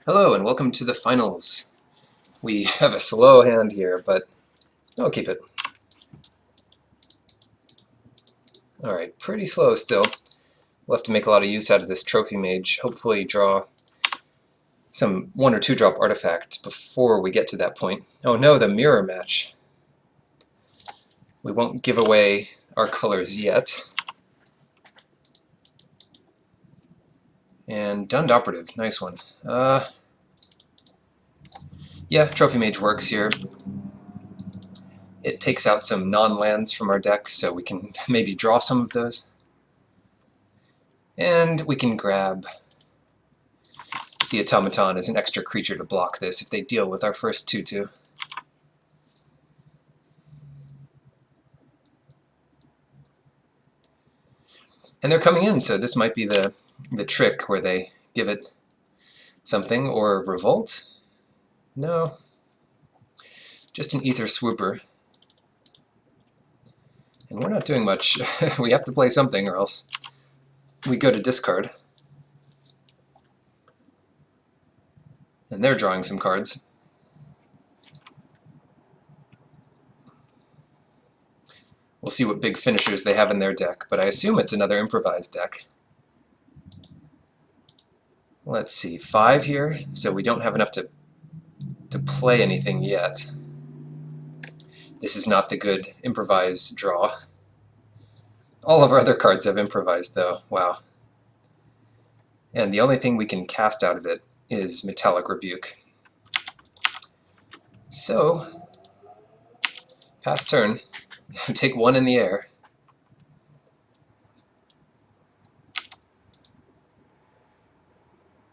Hello and welcome to the finals. We have a slow hand here, but I'll keep it. Alright, pretty slow still. We'll have to make a lot of use out of this trophy mage. Hopefully draw some 1 or 2 drop artifacts before we get to that point. Oh no, the mirror match. We won't give away our colors yet. And Dund Operative, nice one. Yeah, trophy mage works here. It takes out some non-lands from our deck, so we can maybe draw some of those. And we can grab the automaton as an extra creature to block this if they deal with our first 2/2. And they're coming in, so this might be the trick where they give it something. Or Revolt? No. Just an Aether Swooper. And we're not doing much. We have to play something or else we go to discard. And they're drawing some cards. We'll see what big finishers they have in their deck, but I assume it's another improvised deck. Let's see, 5 here, so we don't have enough to play anything yet. This is not the good improvise draw. All of our other cards have improvised, though. Wow. And the only thing we can cast out of it is Metallic Rebuke. So, pass turn. Take 1 in the air.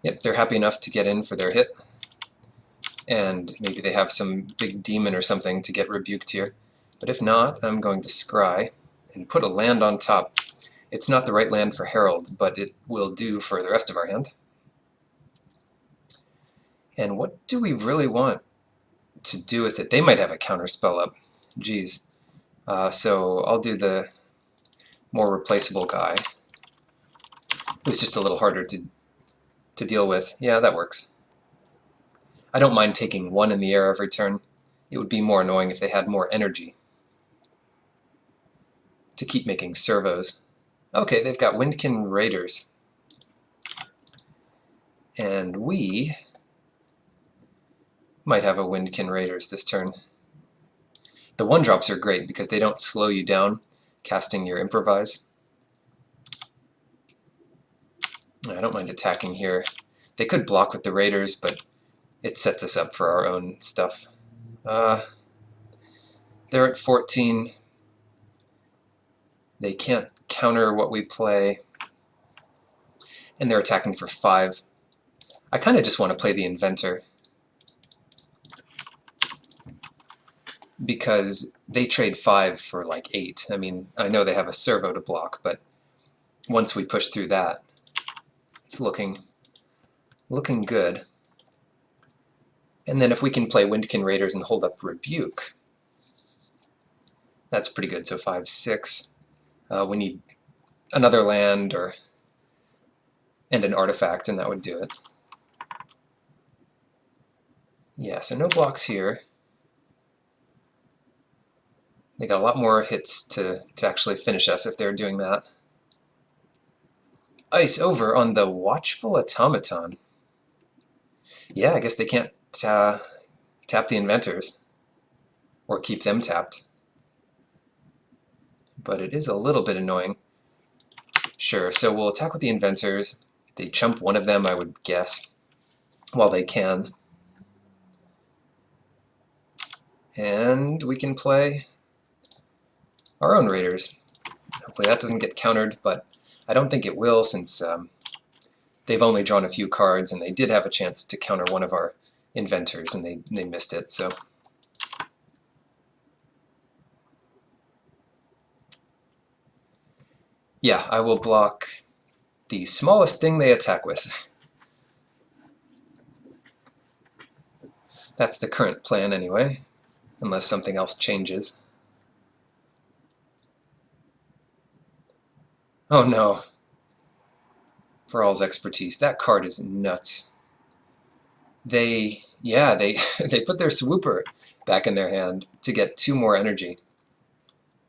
Yep, they're happy enough to get in for their hit. And maybe they have some big demon or something to get rebuked here. But if not, I'm going to scry and put a land on top. It's not the right land for Herald, but it will do for the rest of our hand. And what do we really want to do with it? They might have a counter spell up. Geez. So I'll do the more replaceable guy, who's just a little harder to deal with. Yeah, that works. I don't mind taking 1 in the air every turn. It would be more annoying if they had more energy to keep making servos. Okay, they've got Windkin Raiders. And we might have a Windkin Raiders this turn. The 1-drops are great because they don't slow you down casting your improvise. I don't mind attacking here. They could block with the Raiders, but it sets us up for our own stuff. They're at 14. They can't counter what we play. And they're attacking for 5. I kind of just want to play the Inventor, because they trade 5 for like 8. I mean, I know they have a servo to block, but once we push through that, it's looking good. And then if we can play Windkin Raiders and hold up Rebuke, that's pretty good. So 5, 6. We need another land and an artifact, and that would do it. Yeah, so no blocks here. They got a lot more hits to actually finish us if they're doing that. Ice over on the Watchful Automaton. Yeah, I guess they can't tap the Inventors, or keep them tapped. But it is a little bit annoying. Sure, so we'll attack with the Inventors. They chump one of them, I would guess, while they can. And we can play our own Raiders. Hopefully that doesn't get countered, but I don't think it will, since they've only drawn a few cards, and they did have a chance to counter one of our Inventors, and they missed it, so. Yeah, I will block the smallest thing they attack with. That's the current plan anyway, unless something else changes. Oh no. For All's Expertise. That card is nuts. yeah, they put their swooper back in their hand to get 2 more energy.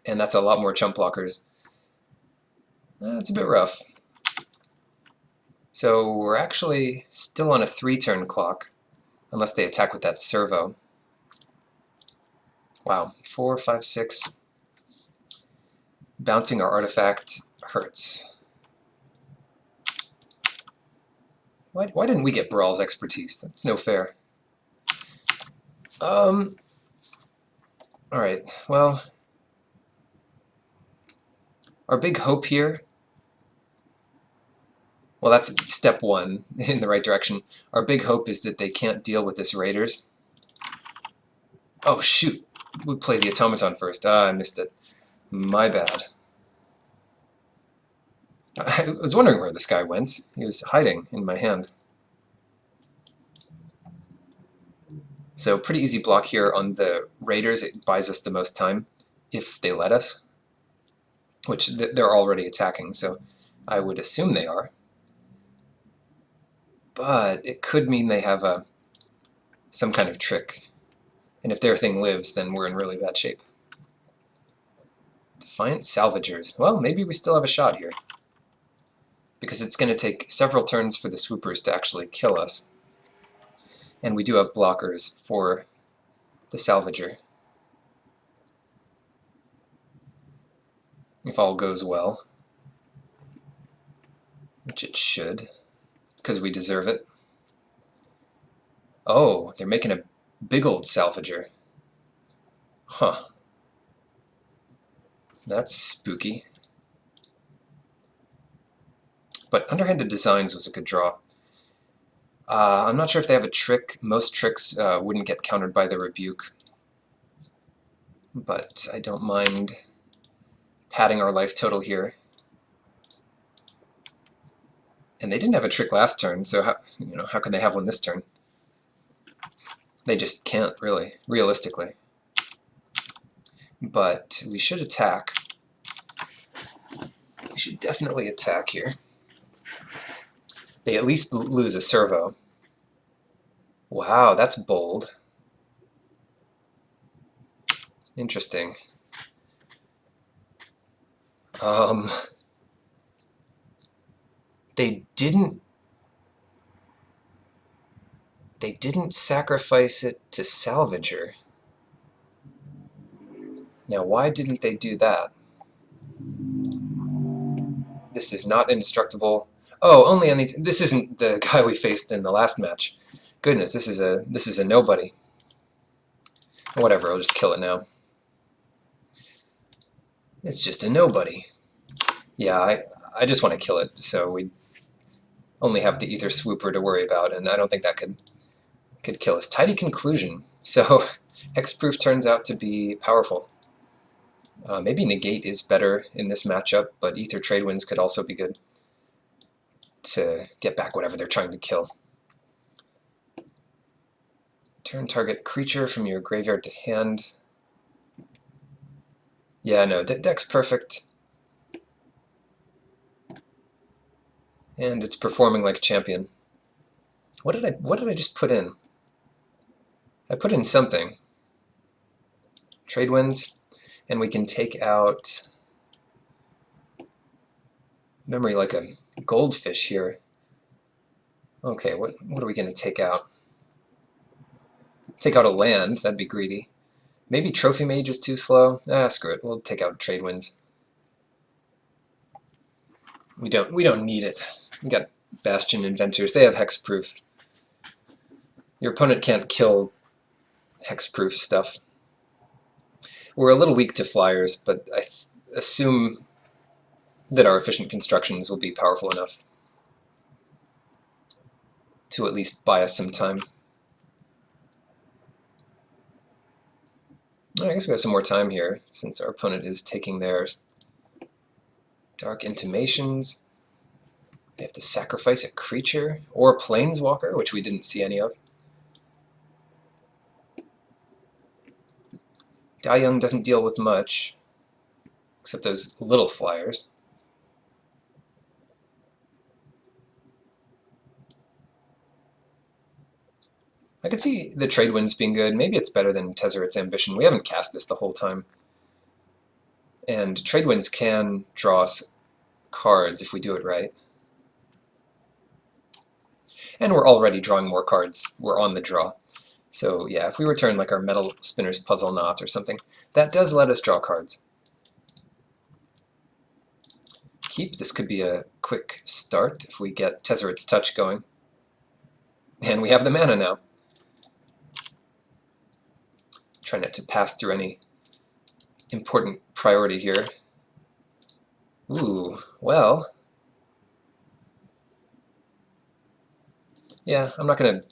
And that's a lot more chump blockers. That's a bit rough. So we're actually still on a 3-turn clock, unless they attack with that servo. Wow, 4, 5, 6. Bouncing our artifact hurts. Why didn't we get Brawl's expertise? That's no fair. Alright, well, our big hope here, well, that's step 1 in the right direction. Our big hope is that they can't deal with this Raiders. Oh, shoot. We play the Automaton first. Ah, I missed it. My bad. I was wondering where this guy went. He was hiding in my hand. So pretty easy block here on the Raiders. It buys us the most time, if they let us. Which they're already attacking, so I would assume they are. But it could mean they have some kind of trick. And if their thing lives, then we're in really bad shape. Defiant Salvagers. Well, maybe we still have a shot here. Because it's going to take several turns for the swoopers to actually kill us. And we do have blockers for the Salvager. If all goes well. Which it should. Because we deserve it. Oh, they're making a big old Salvager. Huh. That's spooky. But Underhanded Designs was a good draw. I'm not sure if they have a trick. Most tricks wouldn't get countered by the Rebuke. But I don't mind padding our life total here. And they didn't have a trick last turn, so how can they have one this turn? They just can't, really, realistically. But we should attack. We should definitely attack here. They at least lose a servo. Wow, that's bold. Interesting. They didn't sacrifice it to Salvager. Now, why didn't they do that? This is not indestructible. Oh, only on the... This isn't the guy we faced in the last match. Goodness, this is a nobody. Whatever, I'll just kill it now. It's just a nobody. Yeah, I just want to kill it, so we only have the Aether Swooper to worry about, and I don't think that could kill us. Tidy Conclusion. So Hexproof turns out to be powerful. Maybe Negate is better in this matchup, but Aether Tradewinds could also be good to get back whatever they're trying to kill. Turn target creature from your graveyard to hand. Yeah, no, deck's perfect. And it's performing like a champion. What did I just put in? I put in something. Tradewinds, and we can take out memory like a goldfish here. Okay, what are we going to take out? Take out a land, that'd be greedy. Maybe Trophy Mage is too slow. Ah, screw it. We'll take out Tradewinds. We don't need it. We got Bastion Inventors. They have hexproof. Your opponent can't kill hexproof stuff. We're a little weak to flyers, but I assume that our efficient constructions will be powerful enough to at least buy us some time. I guess we have some more time here, since our opponent is taking theirs. Dark Intimations. They have to sacrifice a creature, or a Planeswalker, which we didn't see any of. Die Young doesn't deal with much, except those little flyers. I could see the Trade Winds being good. Maybe it's better than Tezzeret's Ambition. We haven't cast this the whole time. And Trade Winds can draw us cards if we do it right. And we're already drawing more cards. We're on the draw. So yeah, if we return like our Metal Spinner's Puzzle Knot or something, that does let us draw cards. Keep. This could be a quick start if we get Tezzeret's Touch going. And we have the mana now. Try not to pass through any important priority here. Ooh, well. Yeah, I'm not going to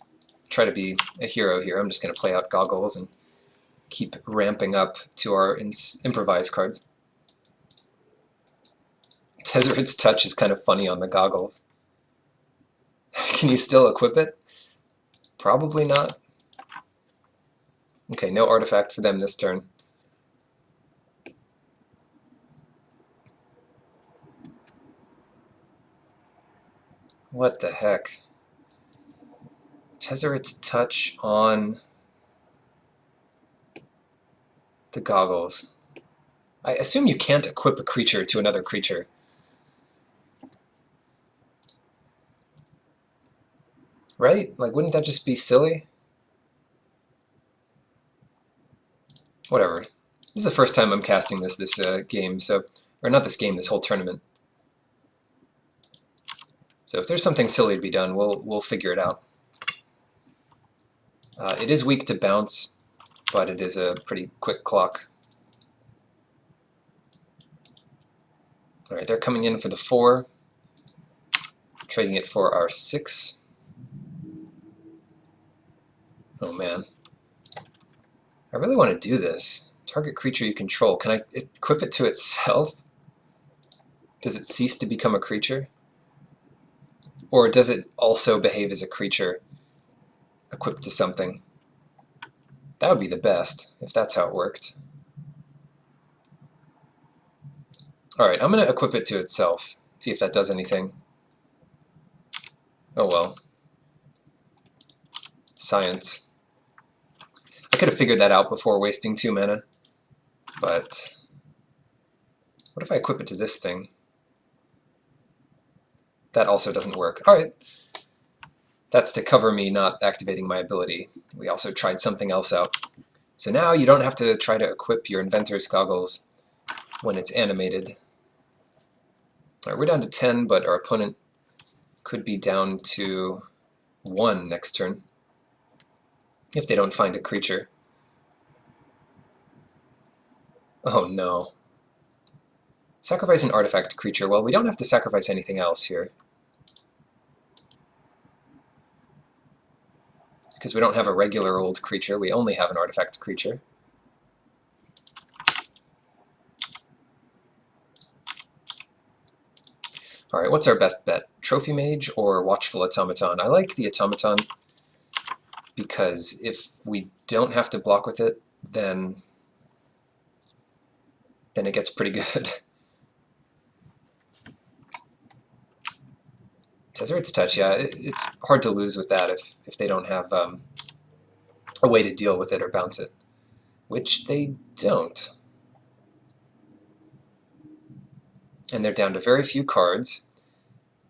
try to be a hero here. I'm just going to play out Goggles and keep ramping up to our improvise cards. Tezzeret's Touch is kind of funny on the Goggles. Can you still equip it? Probably not. Okay, no artifact for them this turn. What the heck? Tezzeret's Touch on the Goggles. I assume you can't equip a creature to another creature. Right? Like, wouldn't that just be silly? Whatever. This is the first time I'm casting this game, so... Or not this game, this whole tournament. So if there's something silly to be done, we'll figure it out. It is weak to bounce, but it is a pretty quick clock. Alright, they're coming in for the 4. Trading it for our 6. Oh man. I really want to do this. Target creature you control. Can I equip it to itself? Does it cease to become a creature? Or does it also behave as a creature equipped to something? That would be the best, if that's how it worked. Alright, I'm going to equip it to itself. See if that does anything. Oh well. Science. I could have figured that out before wasting 2 mana. But what if I equip it to this thing? That also doesn't work. Alright. That's to cover me not activating my ability. We also tried something else out. So now you don't have to try to equip your Inventor's Goggles when it's animated. Alright, we're down to 10, but our opponent could be down to 1 next turn. If they don't find a creature. Oh no. Sacrifice an artifact creature. Well, we don't have to sacrifice anything else here. Because we don't have a regular old creature, we only have an artifact creature. Alright, what's our best bet? Trophy Mage or Watchful Automaton? I like the Automaton because if we don't have to block with it, then it gets pretty good. Tezzeret's Touch, yeah, it's hard to lose with that if they don't have a way to deal with it or bounce it. Which they don't. And they're down to very few cards.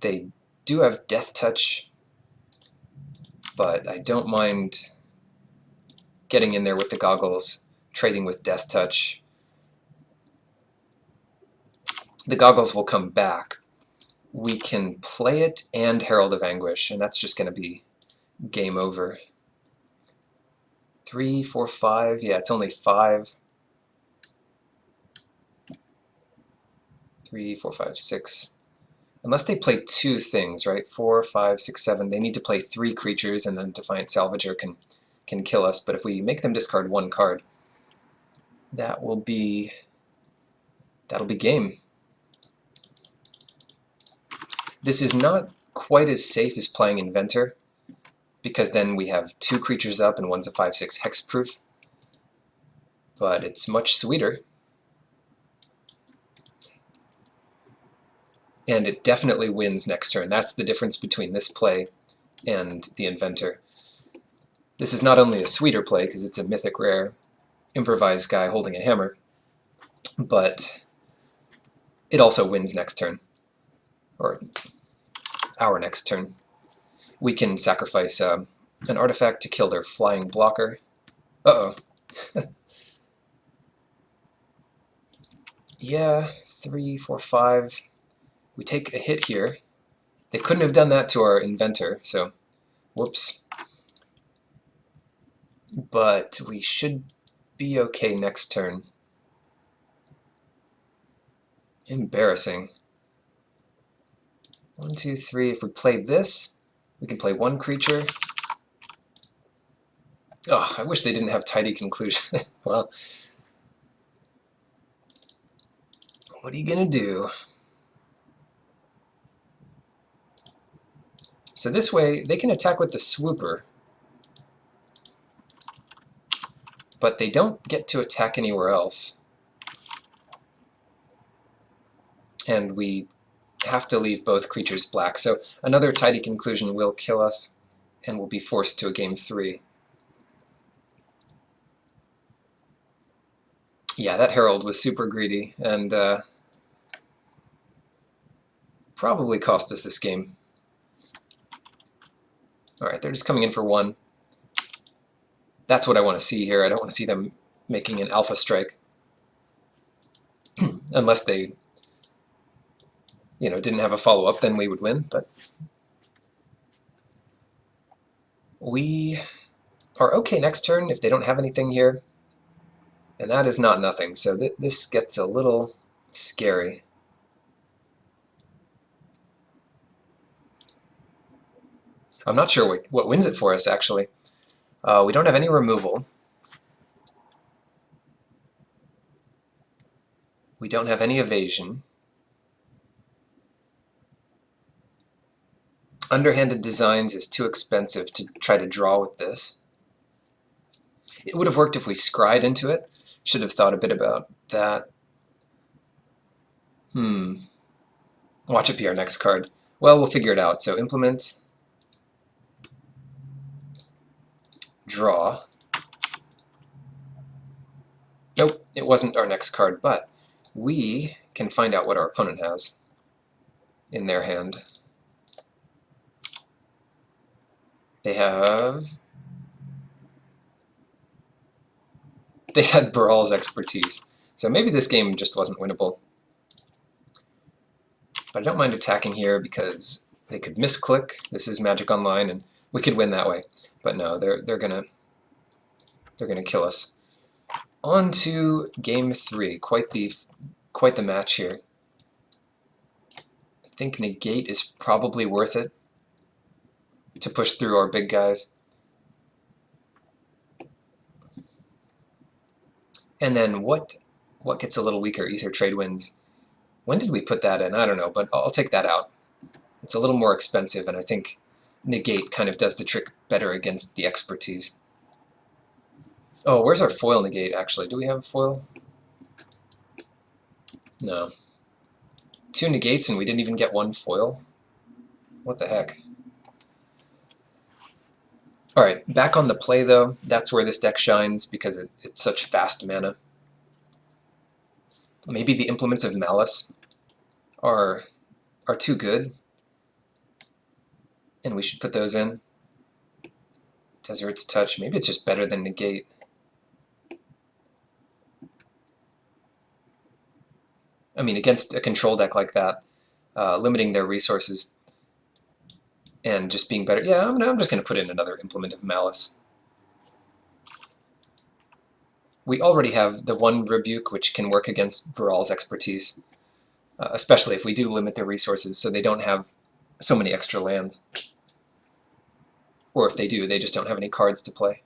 They do have Death Touch, but I don't mind getting in there with the Goggles, trading with Death Touch. The Goggles will come back. We can play it and Herald of Anguish, and that's just going to be game over. 3, 4, 5. Yeah, it's only 5. 3, 4, 5, 6. Unless they play 2 things, right? 4, 5, 6, 7. They need to play 3 creatures, and then Defiant Salvager can kill us. But if we make them discard 1 card, that'll be game. This is not quite as safe as playing Inventor, because then we have 2 creatures up and one's a 5/6 hexproof. But it's much sweeter. And it definitely wins next turn. That's the difference between this play and the Inventor. This is not only a sweeter play because it's a mythic rare improvised guy holding a hammer, but it also wins next turn, or our next turn. We can sacrifice an artifact to kill their flying blocker. Uh-oh. Yeah, 3, 4, 5. We take a hit here. They couldn't have done that to our inventor, so whoops. But we should be okay next turn. Embarrassing. 1, 2, 3. If we play this, we can play one creature. Oh, I wish they didn't have tidy conclusion. Well, what are you gonna do? So this way, they can attack with the swooper, but they don't get to attack anywhere else. And we have to leave both creatures black. So another tidy conclusion will kill us, and we'll be forced to a game 3. Yeah, that Herald was super greedy, and probably cost us this game. Alright, they're just coming in for 1. That's what I want to see here. I don't want to see them making an alpha strike. Unless they, didn't have a follow-up, then we would win, but we are okay next turn if they don't have anything here. And that is not nothing, so this gets a little scary. I'm not sure what wins it for us, actually. We don't have any removal. We don't have any evasion. Underhanded Designs is too expensive to try to draw with this. It would have worked if we scryed into it. Should have thought a bit about that. Watch it be our next card. Well, we'll figure it out. So implement, draw. Nope, it wasn't our next card, but we can find out what our opponent has in their hand. They had Baral's Expertise, so maybe this game just wasn't winnable. But I don't mind attacking here because they could misclick. This is Magic Online, and we could win that way. But no, they're gonna kill us. On to game 3. Quite the match here. I think negate is probably worth it to push through our big guys. And then what gets a little weaker? Aether Trade Winds. When did we put that in? I don't know, but I'll take that out. It's a little more expensive, and I think negate kind of does the trick better against the expertise. Oh, where's our foil negate, actually? Do we have a foil? No. 2 negates and we didn't even get 1 foil? What the heck? Alright, back on the play though. That's where this deck shines because it's such fast mana. Maybe the Implements of Malice are too good, and we should put those in. Desert's Touch. Maybe it's just better than negate. I mean, against a control deck like that, limiting their resources and just being better. Yeah, I'm just going to put in another Implement of Malice. We already have the 1 Rebuke, which can work against Baral's Expertise, especially if we do limit their resources so they don't have so many extra lands. Or if they do, they just don't have any cards to play.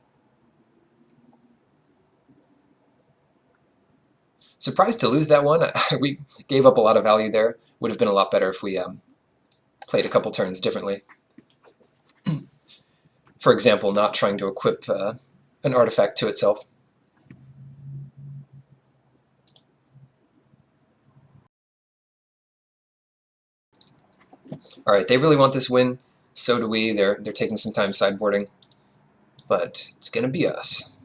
Surprised to lose that one. We gave up a lot of value there. Would have been a lot better if we played a couple turns differently. For example, not trying to equip an artifact to itself. Alright, they really want this win. So do we. They're taking some time sideboarding. but it's gonna be us.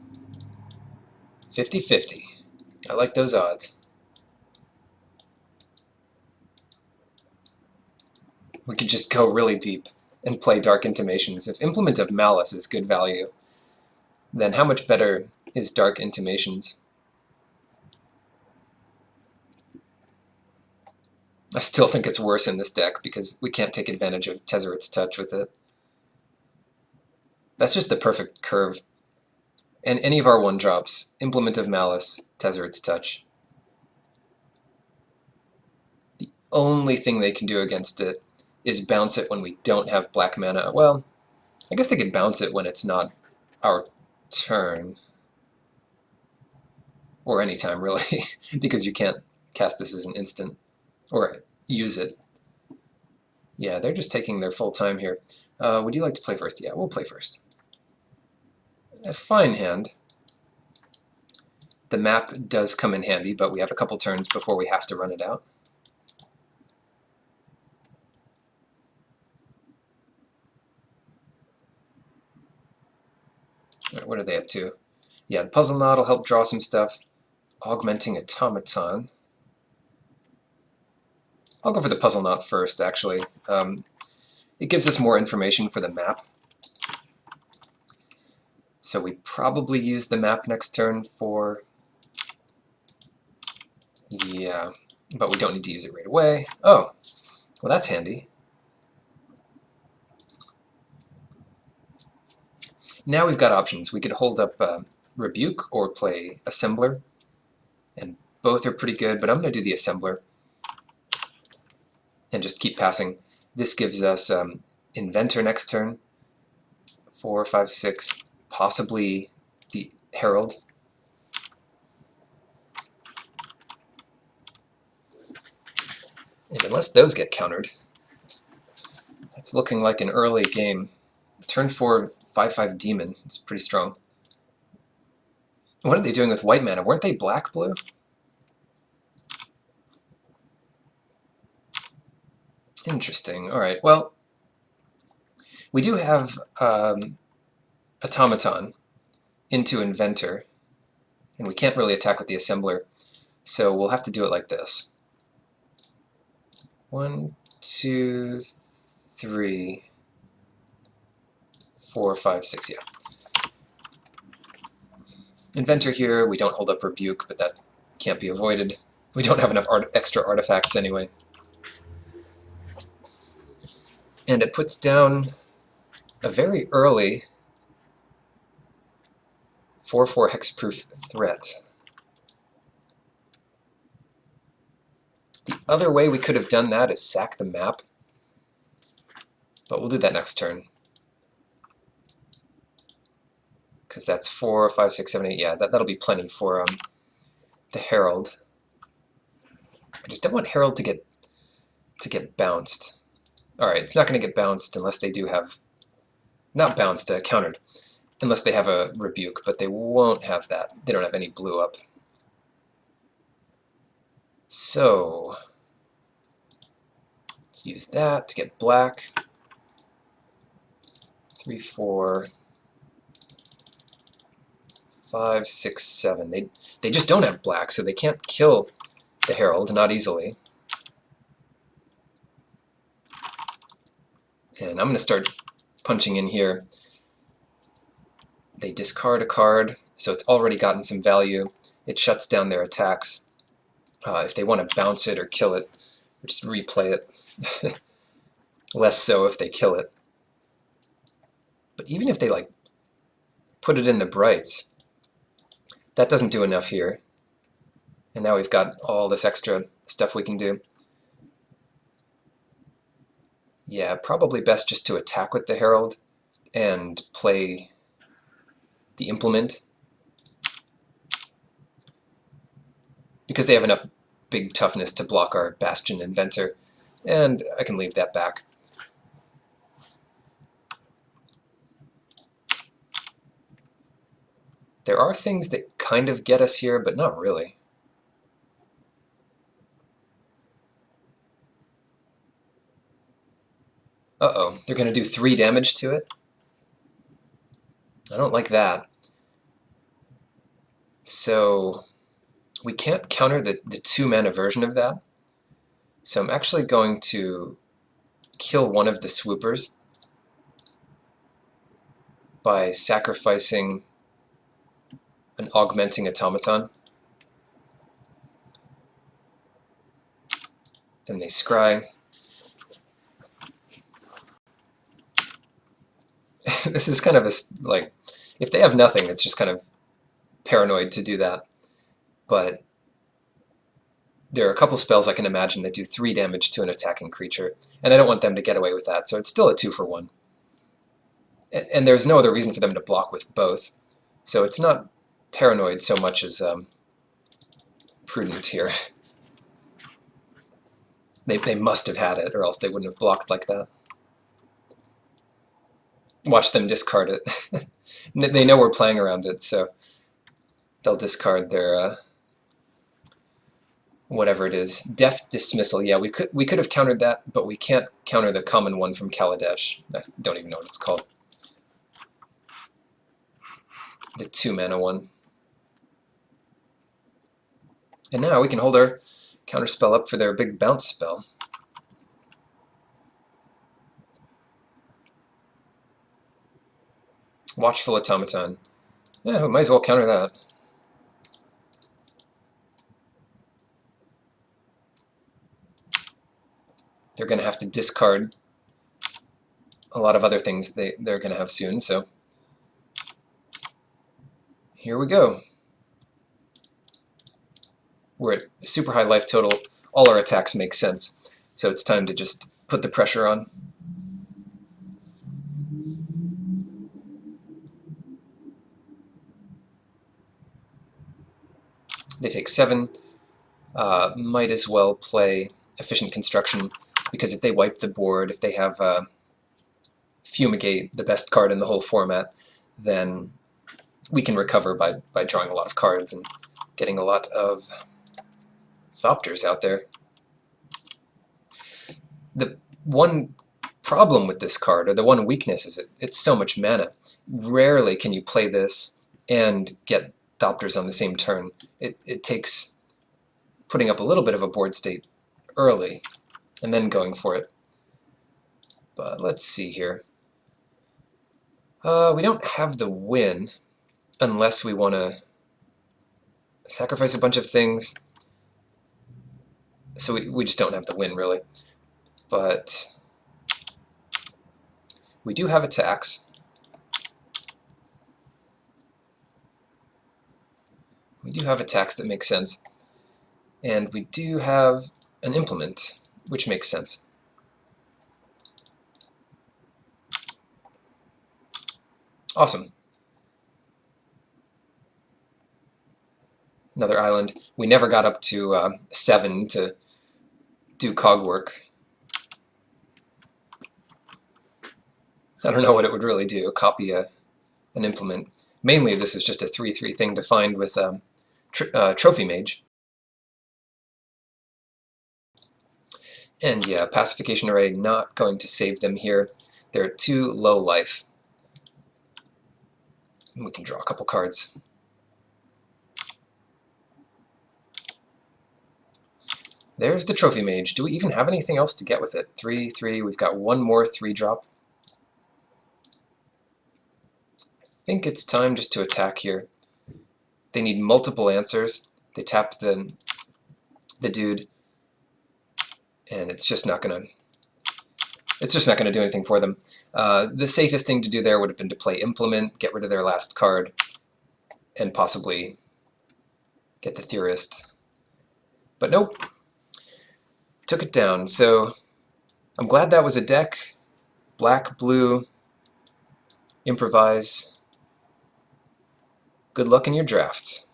50-50. I like those odds. We could just go really deep and play Dark Intimations. If Implement of Malice is good value, then how much better is Dark Intimations? I still think it's worse in this deck because we can't take advantage of Tezzeret's Touch with it. That's just the perfect curve. And any of our 1-drops, Implement of Malice, Tezzeret's Touch. The only thing they can do against it is bounce it when we don't have black mana. Well, I guess they could bounce it when it's not our turn. Or anytime, really, because you can't cast this as an instant. Or use it. Yeah, they're just taking their full time here. Would you like to play first? Yeah, we'll play first. A fine hand. The map does come in handy, but we have a couple turns before we have to run it out. What are they up to? Yeah, the Puzzle Knot will help draw some stuff. Augmenting Automaton. I'll go for the Puzzle Knot first, actually. It gives us more information for the map. So we probably use the map next turn for... Yeah, but we don't need to use it right away. Oh, well that's handy. Now we've got options. We could hold up Rebuke or play Assembler, and both are pretty good, but I'm going to do the Assembler and just keep passing. This gives us Inventor next turn, 4, 5, 6, possibly the Herald. And unless those get countered, that's looking like an early game. Turn 4, 5/5 Demon. It's pretty strong. What are they doing with white mana? Weren't they black-blue? Interesting. Alright, well, we do have Automaton into Inventor, and we can't really attack with the Assembler, so we'll have to do it like this. 1, 2, 3, 4, 5, 6, yeah. Inventor here, we don't hold up Rebuke, but that can't be avoided. We don't have enough extra artifacts anyway. And it puts down a very early 4/4 hexproof threat. The other way we could have done that is sack the map, but we'll do that next turn. Because that's 4, 5, 6, 7, 8. Yeah, that'll be plenty for the Herald. I just don't want Herald to get bounced. All right, it's not going to get bounced unless they do have, not bounced, countered, unless they have a Rebuke, but they won't have that. They don't have any blue up. So let's use that to get black. 3, 4, 5, 6, 7. They just don't have black, so they can't kill the Herald, not easily. And I'm going to start punching in here. They discard a card, so it's already gotten some value. It shuts down their attacks. If they want to bounce it or kill it, or just replay it. Less so if they kill it. But even if they like put it in the brights, that doesn't do enough here. And now we've got all this extra stuff we can do. Yeah, probably best just to attack with the Herald and play the Implement, because they have enough big toughness to block our Bastion Inventor, and I can leave that back. There are things that kind of get us here, but not really. Uh-oh, they're going to do 3 damage to it? I don't like that. So we can't counter the 2-mana version of that. So I'm actually going to kill one of the swoopers by sacrificing an augmenting automaton. Then they scry. This is kind of a, like, if they have nothing, it's just kind of paranoid to do that. But there are a couple spells I can imagine that do 3 damage to an attacking creature, and I don't want them to get away with that, so it's still a 2-for-1. And there's no other reason for them to block with both, so it's not paranoid so much as prudent here. They must have had it, or else they wouldn't have blocked like that. Watch them discard it. They know we're playing around it, so they'll discard their whatever it is. Deft Dismissal. Yeah, we could have countered that, but we can't counter the common one from Kaladesh. I don't even know what it's called. The 2-mana one. And now we can hold our counterspell up for their big bounce spell. Watchful Automaton. Yeah, we might as well counter that. They're going to have to discard a lot of other things they're going to have soon, so here we go. We're at super high life total. All our attacks make sense, so it's time to just put the pressure on. They take 7. Might as well play Efficient Construction, because if they wipe the board, if they have Fumigate, the best card in the whole format, then we can recover by drawing a lot of cards and getting a lot of Thopters out there. The one problem with this card, or the one weakness, is it's so much mana. Rarely can you play this and get Thopters on the same turn. It takes putting up a little bit of a board state early and then going for it. But let's see here. We don't have the win unless we want to sacrifice a bunch of things. So we just don't have the win, really. But we do have attacks. We do have attacks that make sense. And we do have an implement, which makes sense. Awesome. Another island. We never got up to 7 to do cog work. I don't know what it would really do. Copy an implement. Mainly this is just a 3/3 thing to find with Trophy Mage. And yeah, Pacification Array, not going to save them here. They're too low life. We can draw a couple cards. There's the Trophy Mage. Do we even have anything else to get with it? 3/3. We've got one more 3-drop. I think it's time just to attack here. They need multiple answers. They tap the dude, and it's just not gonna do anything for them. The safest thing to do there would have been to play Implement, get rid of their last card, and possibly get the Theorist. But nope. Took it down. So I'm glad that was a deck. Black, blue, improvise. Good luck in your drafts.